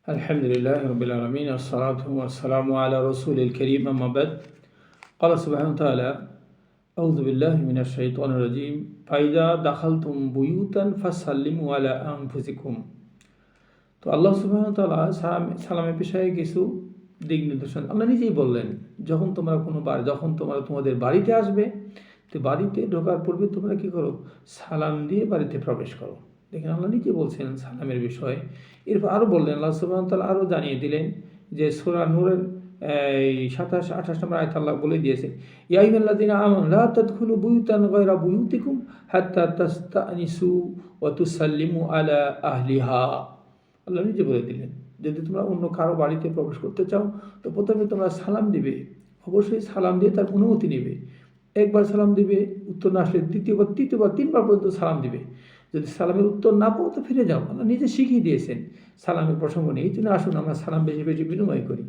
Alhamdulillah Rabbil Alameen, as-salatu was-salamu ala Rasulil Kareem, amma ba'd. Qala subhanahu wa ta'ala, A'udhu billahi minash shaitanir rajim, Fa'iza dakhaltum buyutan fasallimu ala anfusikum. তো আল্লাহ সুবহানাহু ওয়া তাআলা সালামের বিষয়ে কিছু দিক নির্দেশনা আল্লাহ নিজেই বললেন, যখন তোমরা তোমাদের বাড়িতে আসবে, তো বাড়িতে ঢোকার পূর্বে তোমরা কি করো? সালাম দিয়ে বাড়িতে প্রবেশ করো। দেখেন, আল্লাহ নিজে বলছেন সালামের বিষয়ে। এরপর আরও বললেন, আল্লাহ সুবহানাহু ওয়া তাআলা আরও জানিয়ে দিলেন যে সূরা নূরের 27-28 নম্বর আয়াতে আল্লাহ বলে দিয়েছেন, ইয়া আইয়ুহাল্লাযীনা আমানু লা তাদখুলু বুয়ুতান গায়রা বুয়ুতিকুম হাত্তা তাস্তানিসু ওয়া তুসাল্লিমু আলা আহলিহা। আল্লাহ নিজে বলে দিলেন, যদি তোমরা অন্য কারো বাড়িতে প্রবেশ করতে চাও তো প্রথমে তোমরা সালাম দিবে, অবশ্যই সালাম দিয়ে তার অনুমতি নেবে। একবার সালাম দিবে, উত্তর না আসলে দ্বিতীয়বার, তৃতীয়বার, 3বার পর্যন্ত সালাম দিবে। যদি সালামের উত্তর না পাও তো ফিরে যাও। আল্লাহ নিজে শিখিয়ে দিয়েছেন সালামের প্রসঙ্গ নিয়ে। এই জন্য আসুন আমরা সালাম বেশি বেশি বিনিময় করি।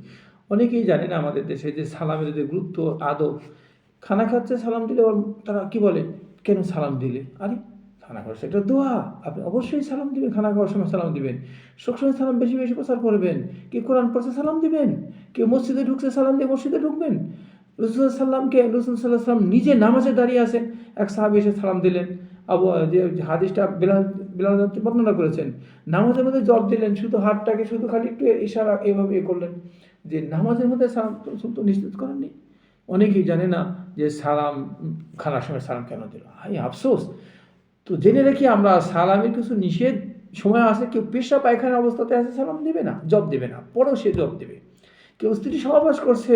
অনেকেই জানে না আমাদের দেশে যে সালামের যে গুরুত্ব, আদব। খানা খাচ্ছে সালাম দিলে তারা কি বলে, কেন সালাম দিলে? আরে খানা খাওয়ার সেটা দোয়া, আপনি অবশ্যই সালাম দিবেন। খানা খাওয়ার সময় সালাম দিবেন, সবসময় সালাম বেশি বেশি প্রচার করবেন। কেউ কোরআন পড়ছে সালাম দিবেন, কেউ মসজিদে ঢুকছে সালাম দিয়ে মসজিদে ঢুকবেন। রসুল সাল্লাম নিজে নামাজে দাঁড়িয়ে আছেন, এক সাহাবী এসে সালাম দিলেন। যে হাদিসটা বিলাল বর্ণনা করেছেন, নামাজের মধ্যে জব দিলেন, শুধু হাতটাকে শুধু খালি একটু ইশারা এইভাবে করলেন, যে নামাজের মধ্যে সালাম তো নিশ্চিত করেননি। অনেকেই জানে না যে সালাম খানার সময় সালাম কেন দিল। হাই আফসোস। তো জেনে রেখি আমরা, সালামের কিছু নিষেধ সময় আছে। কেউ পেশা পায়খানা অবস্থাতে আছে সালাম দেবে না, জব দেবে না, পরেও সে জব দেবে। কেউ স্ত্রী সহবাস করছে,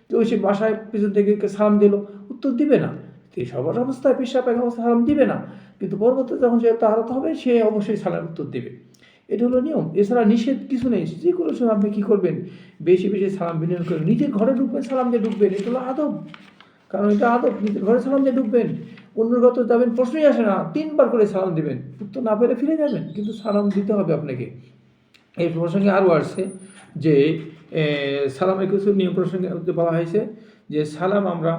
কেউ সে বাসায় পিছন থেকে সালাম দিল, উত্তর দিবে না। স্ত্রী সহবাস অবস্থায়, পেশা পায়খানা অবস্থায় সালাম দিবে না, কিন্তু পরবর্তীতে যখন সে তাহারত হবে সে অবশ্যই সালামের উত্তর দেবে। এটা হলো নিয়ম, এছাড়া নিষেধ কিছু নেই। যে কোনো সময় আপনি কী করবেন, বেশি বেশি সালাম বিনিময় করবেন। নিজের ঘরে ঢুকবেন, সালাম দিয়ে ঢুকবেন, এটা হলো আদব। কারণ এটা আদব, নিজের ঘরে সালাম দিয়ে ঢুকবেন। অন্য ঘরে যাবেন, প্রশ্নই আসে না, 3বার করে সালাম দিবেন, উত্তর না পেলে ফিরে যাবেন, কিন্তু সালাম দিতে হবে আপনাকে। এই প্রসঙ্গে আরও আসছে যে সালামের কিছু নিয়ম প্রসঙ্গে বলা হয়েছে যে সালাম আমরা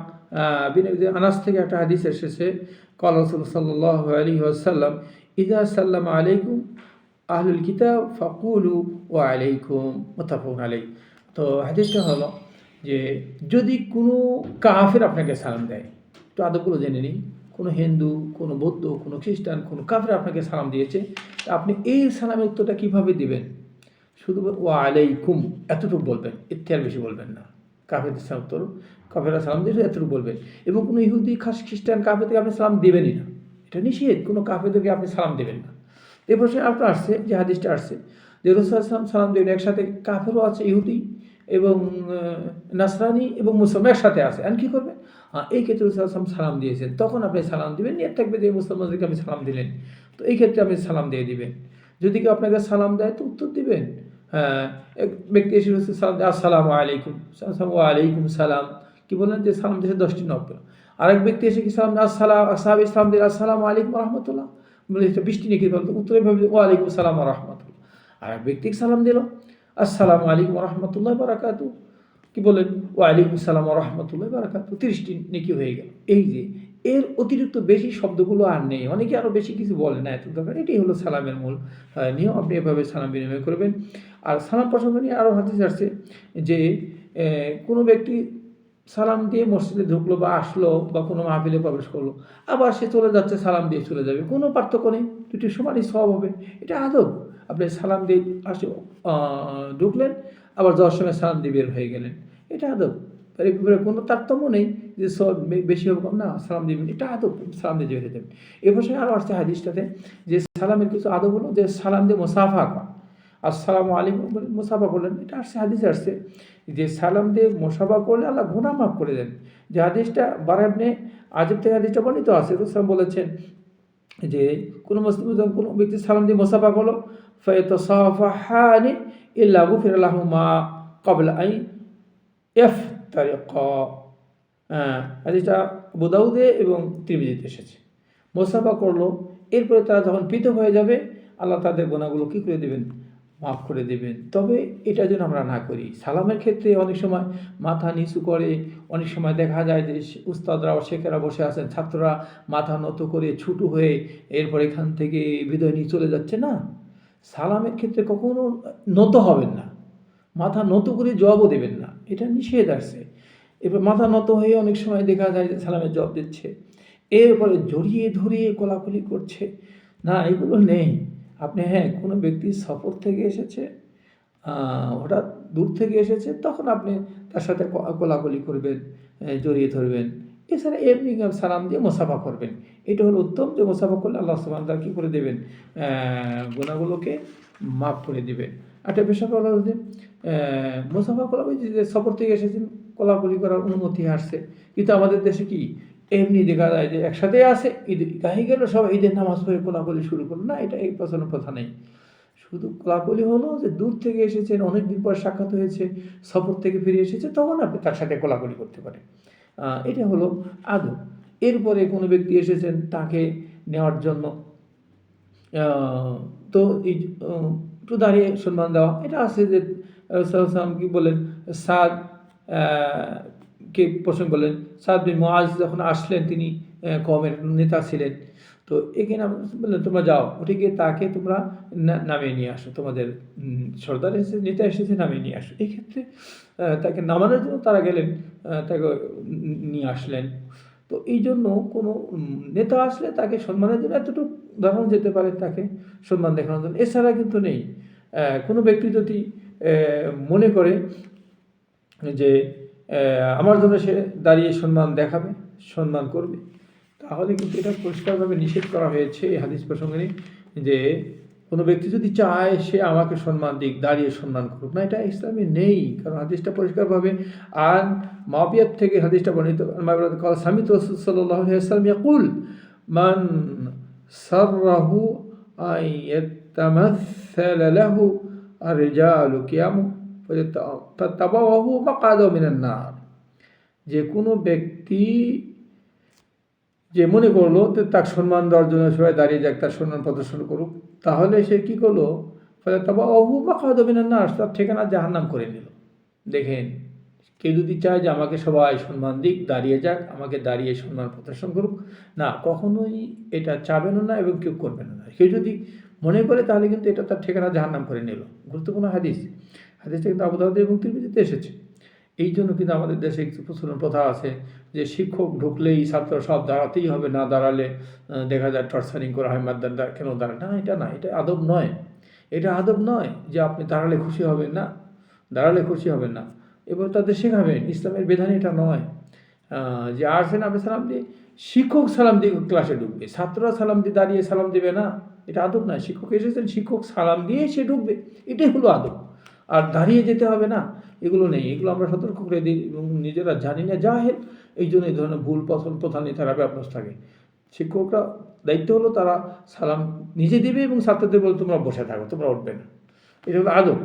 যে আনাস থেকে একটা হাদিস এসেছে, ক্বালা রাসূলুল্লাহ সাল্লাল্লাহু আলাইহি ওয়াসাল্লাম, ইযা সাল্লামা আলাইকুম আহলুল কিতাব ফাকুলু ওয়া আলাইকুম, মুত্তাফাকুন আলাইহি। তো হাদিসটা হলো যে যদি কোনো কাফের আপনাকে সালাম দেয়, তো আদবগুলো জেনে নিই। কোনো হিন্দু, কোনো বৌদ্ধ, কোনো খ্রিস্টান, কোনো কাফের আপনাকে সালাম দিয়েছে, আপনি এই সালামের উত্তরটা কীভাবে দিবেন? শুধু ওয়া আলাইকুম এতটুকু বলবেন, এর থেকে আর বেশি বলবেন না। কাফেরদের সালাম উত্তর, কাফেররা সালাম দিয়েছে এতটুকু বলবেন। এবং কোনো ইহুদি, খ্রিস্টান, কাফেরদেরকে আপনি সালাম দেবেনই না, এটা নিষেধ। কোনো কাফেরদেরকে আপনি সালাম দেবেন না। এই প্রশ্নে আপনার আসছে যে হাদিসটা আসছে যে রাসূল সালাম দেবেন, একসাথে কাফেরও আছে, ইহুদি এবং নাসরানি এবং মুসলমান একসাথে আছে, আর কী করবেন? এই ক্ষেত্রে রাসূল সালাম দিয়েছেন, তখন আপনি সালাম দিবেন। নিয়ত থাকবে যে মুসলমানদেরকে আপনি সালাম দিলেন, তো এই ক্ষেত্রে আপনি সালাম দিয়ে দিবেন। যদি কেউ আপনাকে সালাম দেয় তো উত্তর দিবেন। এক ব্যক্তি এসে সালাম দেয়, আসসালামু আলাইকুম, ওয়া আলাইকুম সালাম, কি বললেন যে সালাম দিয়েছে 10টি নকল। আরেক ব্যক্তি এসে কি সালাম সাহাবী সালাম দিলেন, আসসালামু আলাইকুম রাহমাতুল্লাহ, বলে এটা 20টি নেকি বলতো, উত্তরে ভাববে ওয়া আলাইকুম সালাম ওয়া রাহমাতুল্লাহ। আরেক ব্যক্তি সালাম দিল, আসসালামু আলাইকুম রাহমাতুল্লাহি ওয়া বারাকাতুহু, কি বলেন, ওয়া আলাইকুম সালাম ওয়া রাহমাতুল্লাহি ওয়া বারাকাতুহু, 30টি নেকি হয়ে গেল। এই যে এর অতিরিক্ত বেশি শব্দগুলো আর নেই। অনেকে আরও বেশি কিছু বলে না, এত দরকার। এটাই হলো সালামের মূল নিয়ম। আপনি এভাবে সালাম বিনিময় করবেন। আর সালাম প্রসঙ্গ নিয়ে আরও হাদিস আসছে যে কোনো ব্যক্তি সালাম দিয়ে মসজিদে ঢুকলো বা আসলো বা কোনো মাহফিলে প্রবেশ করলো, আবার সে চলে যাচ্ছে, সালাম দিয়ে চলে যাবে, কোনো পার্থক্য নেই, দুটি সমানই সওয়াব হবে। এটা আদব। আপনি সালাম দিয়ে ঢুকলেন, আবার যাওয়ার সময় সালাম দিয়ে বের হয়ে গেলেন, এটা আদব। এর ব্যাপারে কোনো তারতম্য নেই যে সব বেশি হবে কম না, সালাম দিবেন, এটা আদব। সালাম দিয়ে বেরিয়ে দেবেন। এ বছর আরও আসছে হাদিসটাতে যে সালামের কিছু আদব হলো যে সালাম দিয়ে মুসাফা করা। আসসালামু আলাইকুম বলে মুসাফা করলেন, এটা আসছে, হাদিসে আসছে যে সালাম দিয়ে মুসাফা করলে আল্লাহ গুনাহ মাফ করে দেন। যে হাদিসটা বারা ইবনে আযিব থেকে হাদিসটা বর্ণিত আছে, রাসূল বলেছেন যে কোনো মুসলিম যখন কোনো ব্যক্তি সালাম দিয়ে মুসাফা করলো, ফায়াতাসাফাহানি ইল্লা গুফিরা লাহু মা ক্বাবলা আন ইফতারিকা। হাদিসটা আবু দাউদে এবং তিরমিজিতে এসেছে। মুসাফা করলো, এরপরে তারা যখন পৃথক হয়ে যাবে, আল্লাহ তাদের গুনাহগুলো কী করে দেবেন? মাফ করে দেবেন। তবে এটা যেন আমরা না করি। সালামের ক্ষেত্রে অনেক সময় মাথা নিচু করে, অনেক সময় দেখা যায় যে উস্তাদরা, শেখেরা বসে আছেন, ছাত্ররা মাথা নত করে ছুটু হয়ে এরপর এখান থেকে বিদায় নিয়ে চলে যাচ্ছে না। সালামের ক্ষেত্রে কখনো নত হবেন না, মাথা নত করে জবাবও দেবেন না, এটা নিষেধ আসছে। এবার মাথা নত হয়ে অনেক সময় দেখা যায় যে সালামের জবাব দিচ্ছে, এরপরে জড়িয়ে ধরিয়ে কোলাকুলি করছে, না এগুলো নেই। আপনি হ্যাঁ কোনো ব্যক্তি সফর থেকে এসেছে, হঠাৎ দূর থেকে এসেছে, তখন আপনি তার সাথে কোলাকুলি করবেন, জড়িয়ে ধরবেন। এছাড়া এমনি সালাম দিয়ে মোসাফা করবেন, এটা হলো উত্তম। যে মোসাফা করলে আল্লাহ সুবহানাহু ওয়া তাআলা কী করে দেবেন, গুনাহগুলোকে মাফ করে দেবেন। একটা বিষয় হলো যে মোসাফা করা, ওই যে সফর থেকে এসেছেন কোলাকুলি করার অনুমতি আসছে, কিন্তু আমাদের দেশে কি এমনি দেখা যায় যে একসাথে আসে, ঈদ গায়ে গেল সব ঈদের নামাজ পড়ে কোলাকুলি শুরু করলো, না এটা এই প্রথা নেই। শুধু কোলাকুলি হলো যে দূর থেকে এসেছেন, অনেক দিন পর সাক্ষাৎ হয়েছে, সফর থেকে ফিরে এসেছে, তখন আপনি তার সাথে কোলাকুলি করতে পারেন। এটা হলো আদব। এরপরে কোনো ব্যক্তি এসেছেন, তাকে নেওয়ার জন্য তো এই একটু দাঁড়িয়ে সম্মান দেওয়া, এটা আছে যে রাসূলুল্লাহ কি বলেন, সাদ কে প্রসঙ্গ বলেন, সাদ বিন মুআজ যখন আসলেন, তিনি কওমের নেতা ছিলেন। তো এখানে বললেন তোমরা যাও, উঠে গিয়ে তাকে তোমরা নামিয়ে নিয়ে আসো, তোমাদের সর্দার এসেছে, নেতা এসেছে, নামিয়ে নিয়ে আসো। এই ক্ষেত্রে তাকে নামানোর জন্য তারা গেলেন, তাকে নিয়ে আসলেন। তো এই জন্য কোনো নেতা আসলে তাকে সম্মানের জন্য এতটুকু দেখানো যেতে পারে, তাকে সম্মান দেখানোর জন্য, এছাড়া কিন্তু নেই। কোনো ব্যক্তি যদি মনে করে যে আমার জন্য সে দাঁড়িয়ে সম্মান দেখাবে, সম্মান করবে, তাহলে কিন্তু এটা পরিষ্কারভাবে নিষেধ করা হয়েছে এই হাদিস প্রসঙ্গে, যে কোনো ব্যক্তি যদি চায় সে আমাকে সম্মান দিক, দাঁড়িয়ে সম্মান করুক, না এটা ইসলামে নেই। কারণ হাদিসটা পরিষ্কারভাবে, আর মাবিয়াত থেকে হাদিসটা বর্ণিত, সামিত রাসূল সাল্লাল্লাহু আলাইহি ওয়াসাল্লাম ইয়াকুল মান সাররাহু আইয়াতামাসসালা লাহু আর-রিজালু কিয়ামু ফাতাবাওয়াহু মাকআদাহু মিনান নার। যে কোনো ব্যক্তি যে মনে করলো তাকে সম্মান দেওয়ার জন্য সবাই দাঁড়িয়ে যাক, তার সম্মান প্রদর্শন করুক, তাহলে সে কী করলো, ফলে তাবাওয়াহু মাকআদাহু মিনান নার, তার ঠিকানা জাহান্নাম করে নিল। দেখেন, কেউ যদি চায় যে আমাকে সবাই সম্মান দিক, দাঁড়িয়ে যাক, আমাকে দাঁড়িয়ে সম্মান প্রদর্শন করুক, না কখনোই এটা চাবেনও না এবং কেউ করবেন না। কেউ যদি মনে করে তাহলে কিন্তু এটা তার ঠিকানা জাহান্নাম করে নিল। গুরুত্বপূর্ণ হাদিস, হাদিসটা কিন্তু আবু দাউদ এবং তিরমিজিতে এসেছে। এই জন্য কিন্তু আমাদের দেশে একটু প্রচলন প্রথা আছে যে শিক্ষক ঢুকলেই ছাত্র সব দাঁড়াতেই হবে, না দাঁড়ালে দেখা যায় টর্চারিং করা হয়, মাদ্দার কেন দাঁড়ায় না, এটা না, এটা আদব নয়। এটা আদব নয় যে আপনি দাঁড়ালে খুশি হবেন না, দাঁড়ালে খুশি হবেন না। এবার তাদের শেখাবেন, ইসলামের বিধান এটা নয় যে আসেন আপনি সালাম দিয়ে, শিক্ষক সালাম দিয়ে ক্লাসে ঢুকবে, ছাত্ররা সালাম দিয়ে দাঁড়িয়ে সালাম দেবে না, এটা আদব নয়। শিক্ষক এসেছেন, শিক্ষক সালাম দিয়ে সে ঢুকবে, এটাই হলো আদব। আর দাঁড়িয়ে যেতে হবে না, এগুলো নেই। এগুলো আমরা সতর্ক করে দিই এবং নিজেরা জানি না, জাহেল, এই জন্য এই ধরনের ভুল প্রথা নিয়ে তারা ব্যবস্থা থাকে। শিক্ষকরা দায়িত্ব হলো তারা সালাম নিজে দেবে এবং ছাত্রদের বলে তোমরা বসে থাকো, তোমরা উঠবে না, এটা হলো আদব।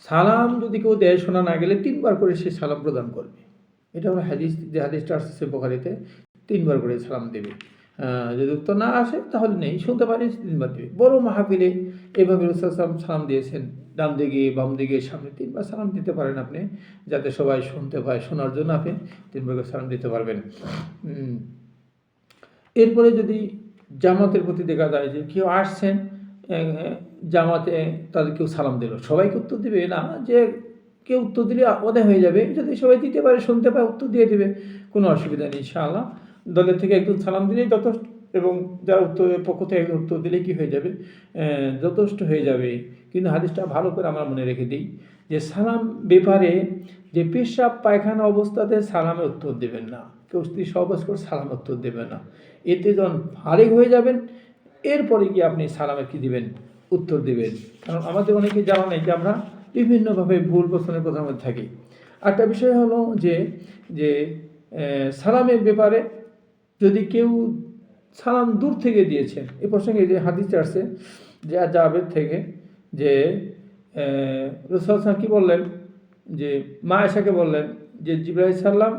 সালাম যদি কেউ দেয়, শোনা না গেলে 3 বার করে সে সালাম প্রদান করবে। এটা হলো হাদিস, যে হাদিসটা আসছে বুখারীতে, 3 বার করে সালাম দেবে। যদি উত্তর না আসে তাহলে নেই, শুনতে পারি 3 বার দেবে। বড় মাহফিলে এভাবে রাসূল সালাম দিয়েছেন, ডান দিকে, বাম দিকে, সামনে 3 বার সালাম দিতে পারেন আপনি, যাতে সবাই শুনতে পায়। শোনার জন্য আপনি 3 বার করে সালাম দিতে পারবেন। এরপরে যদি জামাতের প্রতি দেখা যায় যে কেউ আসছেন, জামাতে তাদের কেউ সালাম দিল, সবাইকে উত্তর দিবে না, যে কেউ উত্তর দিলে আদায় হয়ে যাবে। যদি সবাই দিতে পারে, শুনতে পায়, উত্তর দিয়ে দেবে, কোনো অসুবিধা নেই ইনশাআল্লাহ। দলের থেকে একজন সালাম দিলেই যথেষ্ট, এবং যারা উত্তরের পক্ষ থেকে একজন উত্তর দিলেই কী হয়ে যাবে, যথেষ্ট হয়ে যাবে। কিন্তু হাদিসটা ভালো করে আমরা মনে রেখে দিই যে সালাম ব্যাপারে, যে পেশাব পায়খানা অবস্থাতে সালামে উত্তর দেবেন না, কেউ স্ত্রী সহবাস করে সালাম উত্তর দেবেন না, এতে যখন ফারিগ হয়ে যাবেন, এরপরে গিয়ে আপনি সালামে কী দিবেন, উত্তর দিবেন। কারণ আমাদের অনেকে জানা নেই যে আমরা বিভিন্নভাবে ভুল প্রশ্নের কথার মধ্যে থাকি। একটা বিষয় হলো যে যে সালামের ব্যাপারে, যদি কেউ সালাম দূর থেকে দিয়েছেন, এ প্রসঙ্গে যে হাদিস আসছে যে জাবের থেকে, যে রাসূল সাল্লাল্লাহু কী বললেন, যে মা আয়েশাকে বললেন যে জিবরাইল সাল্লাম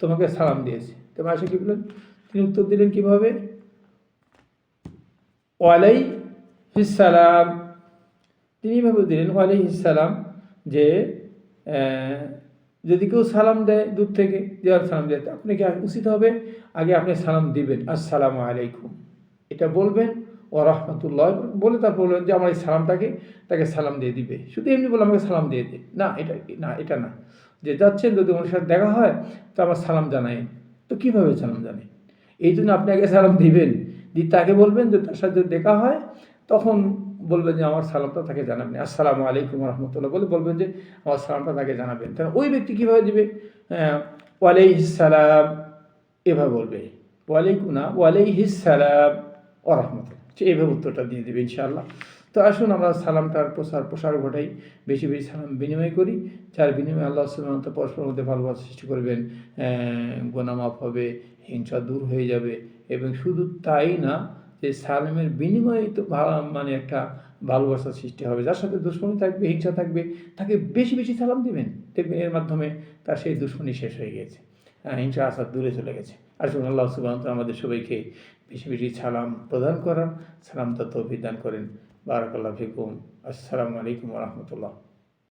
তোমাকে সালাম দিয়েছে। তো মা আয়েশা কী বললেন, তিনি উত্তর দিলেন কীভাবে, ওয়ালাইহিস সালাম, তিনি এইভাবে দিলেন ওয়ালাইহিস সালাম, যে যদি কেউ সালাম দেয় দূর থেকে, যার সালাম দেয়, আপনাকে উচিত হবে আগে আপনি সালাম দিবেন, আসসালামু আলাইকুম, এটা বলবেন, ও রহমতুল্লাহ বলে তারপর বলবেন যে আমার এই সালামটাকে তাকে সালাম দিয়ে দিবে। শুধু এমনি বলে আমাকে সালাম দিয়ে দে না, এটা না, যে যাচ্ছেন যদি ওনার সাথে দেখা হয় তো আমার সালাম জানাই। তো কীভাবে সালাম জানাই? এই জন্য আপনি আগে সালাম দিবেন, তাকে বলবেন যে তার সাথে যদি দেখা হয় তখন বলবেন যে আমার সালামটা তাকে জানাবেন, আসসালামু আলাইকুম রহমতুল্লাহ বলে বলবেন যে আমার সালামটা তাকে জানাবেন। তাহলে ওই ব্যক্তি কীভাবে দেবে? ওয়ালাইহিস সালাম এভাবে বলবে, ওয়ালাইকুম না, ওয়ালাইহিস সালাম ও রহমতুল্লাহ, এইভাবে উত্তরটা দিয়ে দেবে ইনশাআল্লাহ। তো আসুন আমরা সালামটার প্রসার ঘটাই, বেশি বেশি সালাম বিনিময় করি, যার বিনিময়ে আল্লাহ সুবহানাহু ওয়া তাআলা পরস্পরের মধ্যে ভালোবাসা সৃষ্টি করবেন, গুনাহ মাফ হবে, হিংসা দূর হয়ে যাবে। এবং শুধু তাই না, যে সালামের বিনিময়ে তো মানে একটা ভালোবাসার সৃষ্টি হবে। যার সাথে দুশ্মনী থাকবে, হিংসা থাকবে, তাকে বেশি বেশি সালাম দিবেন, দেখবেন এর মাধ্যমে তার সেই দুশ্মনী শেষ হয়ে গেছে, হিংসা আসাদ দূরে চলে গেছে। আসুন আল্লাহ সুবহানাহু ওয়া তাআলা আমাদের সবাইকে বেশি বেশি সালাম প্রদান করার, সালামটা তৌফিক দান করেন। বারাকাল্লাহু ফিকুম। আসসালামু আলাইকুম ওয়া রাহমাতুল্লাহ।